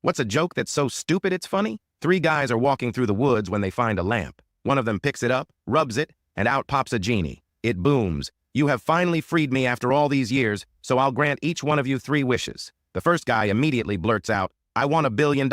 What's a joke that's so stupid it's funny? Three guys are walking through the woods when they find a lamp. One of them picks it up, rubs it, and out pops a genie. It booms. You have finally freed me after all these years, so I'll grant each one of you 3 wishes. The first guy immediately blurts out, I want $1 billion.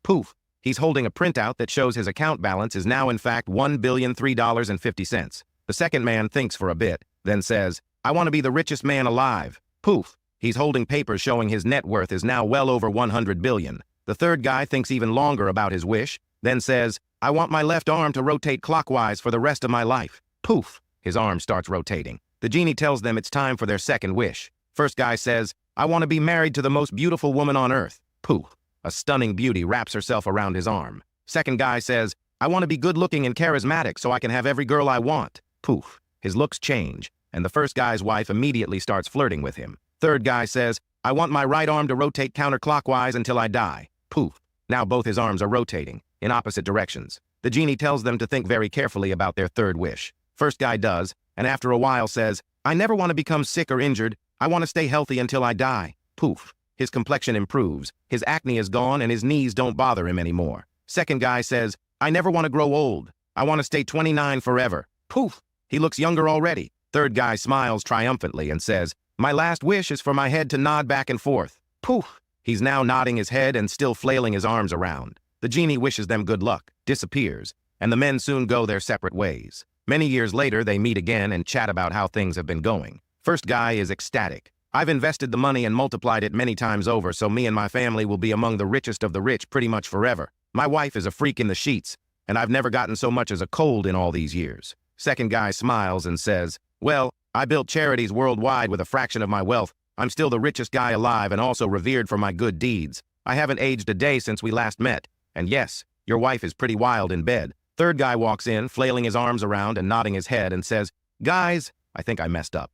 Poof. He's holding a printout that shows his account balance is now in fact $1,003.50. The second man thinks for a bit, then says, I want to be the richest man alive. Poof. He's holding papers showing his net worth is now well over $100 billion. The third guy thinks even longer about his wish, then says, I want my left arm to rotate clockwise for the rest of my life. Poof. His arm starts rotating. The genie tells them it's time for their second wish. First guy says, I want to be married to the most beautiful woman on earth. Poof. A stunning beauty wraps herself around his arm. Second guy says, I want to be good-looking and charismatic so I can have every girl I want. Poof. His looks change, and the first guy's wife immediately starts flirting with him. Third guy says, I want my right arm to rotate counterclockwise until I die. Poof. Now both his arms are rotating, in opposite directions. The genie tells them to think very carefully about their third wish. First guy does, and after a while says, I never want to become sick or injured. I want to stay healthy until I die. Poof. His complexion improves, his acne is gone, and his knees don't bother him anymore. Second guy says, I never want to grow old. I want to stay 29 forever. Poof. He looks younger already. Third guy smiles triumphantly and says, my last wish is for my head to nod back and forth. Poof. He's now nodding his head and still flailing his arms around. The genie wishes them good luck, disappears, and the men soon go their separate ways. Many years later, they meet again and chat about how things have been going. First guy is ecstatic. I've invested the money and multiplied it many times over, so me and my family will be among the richest of the rich pretty much forever. My wife is a freak in the sheets, and I've never gotten so much as a cold in all these years. Second guy smiles and says, well, I built charities worldwide with a fraction of my wealth. I'm still the richest guy alive and also revered for my good deeds. I haven't aged a day since we last met. And yes, your wife is pretty wild in bed. Third guy walks in, flailing his arms around and nodding his head and says, guys, I think I messed up.